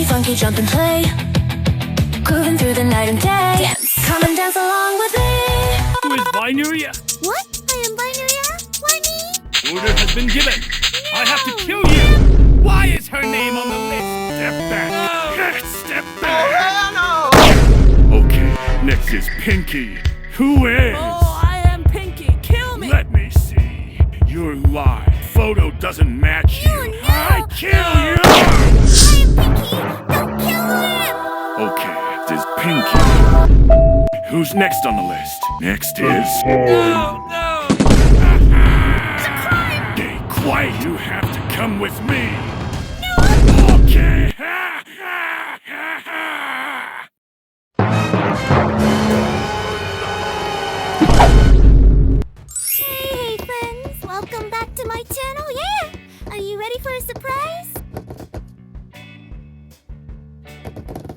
Funky, jump and play, grooving through the night and day. Dance, come and dance along with me. Who is Binary? What? I am Binary? Why me? Order has been given. No. I have to kill you. Why is her name on the list? Step back. Step back. Oh, Okay, next is Pinky. Who is? Oh, I am Pinky. Kill me. Let me see. You're lying. Photo doesn't match you. No. I kill you. I am Pinky! Don't kill him! Okay, this is Pinky. Who's next on the list? Next is... No. Stay quiet. You have to come with me. Okay. Hey friends, welcome back to my channel, yeah! Are you ready for a surprise?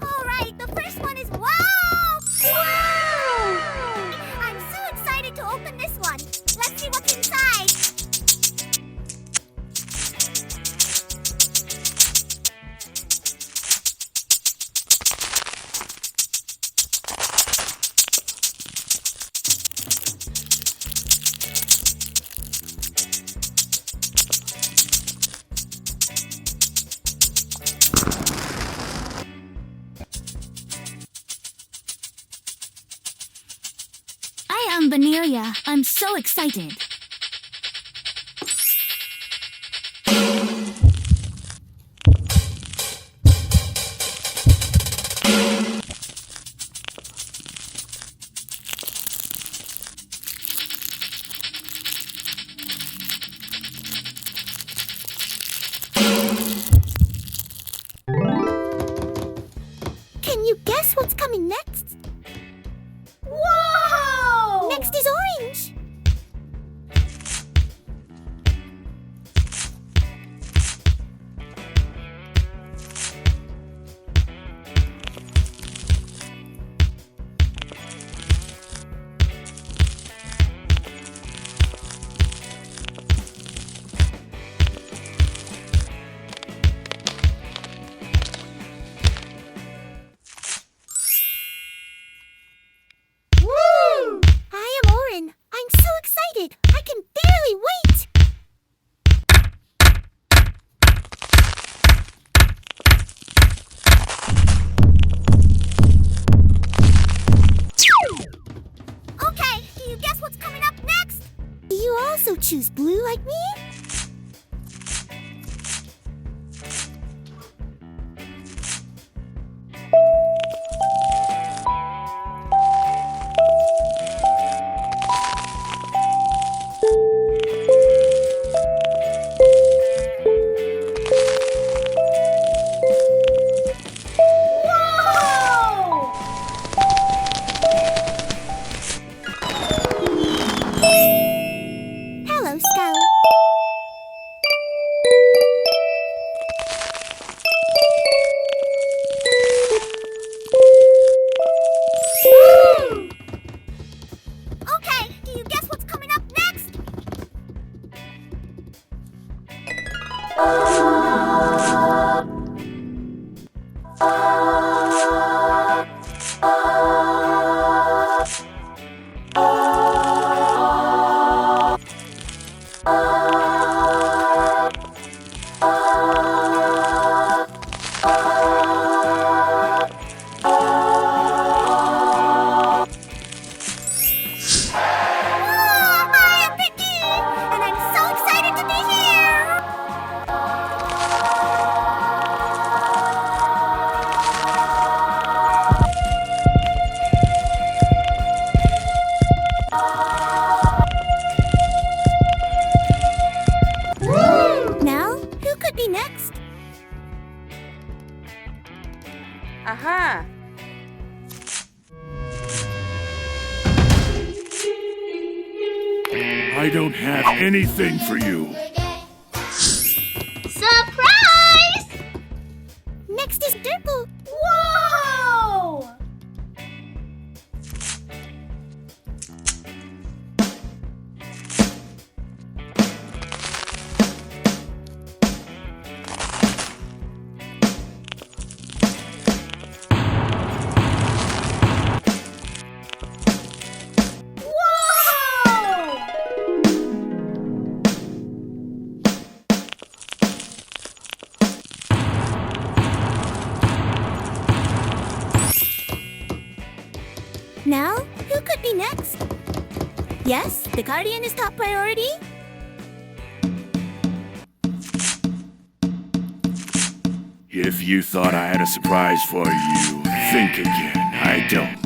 Alright, the first one is wow! Wow! I'm so excited to open this one. Let's see what's inside. I am Vanilla. I'm so excited. Can you guess what's coming next? Whoa! Next is orange. I am Orin. I'm so excited. I can barely wait. Okay, do you guess what's coming up next? Do you also choose blue like me? Hello, Scout. I don't have anything for you. Surprise! Next is Dirple. Whoa! Now, who could be next? Yes, the Guardian is top priority. If you thought I had a surprise for you, think again. I don't.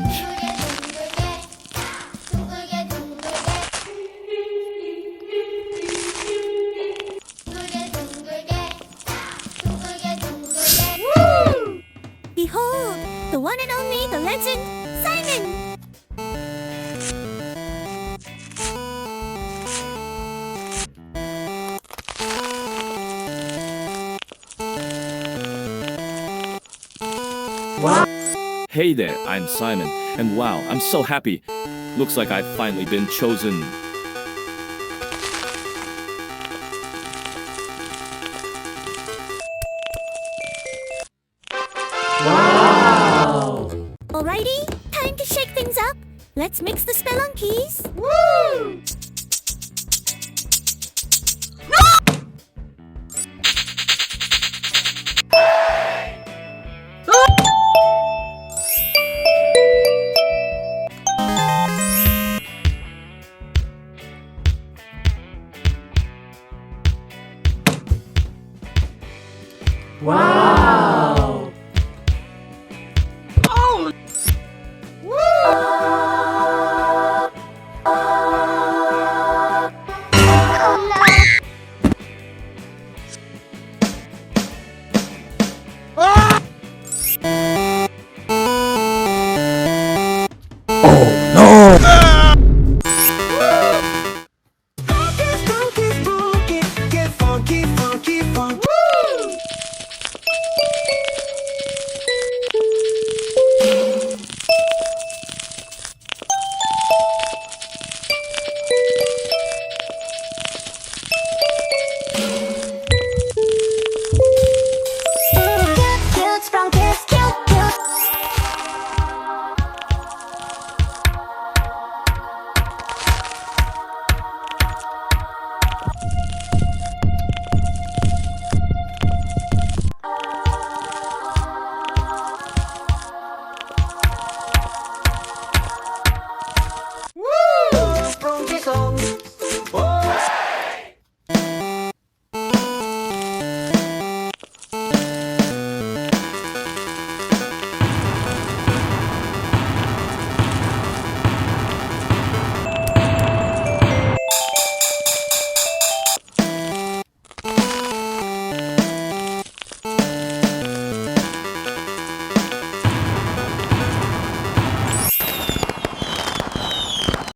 Behold, the one and only, the legend, Simon! Hey there, I'm Simon, and wow, I'm so happy. Looks like I've finally been chosen. Alrighty, time to shake things up. Let's mix the spelunkies. Woo! Wow!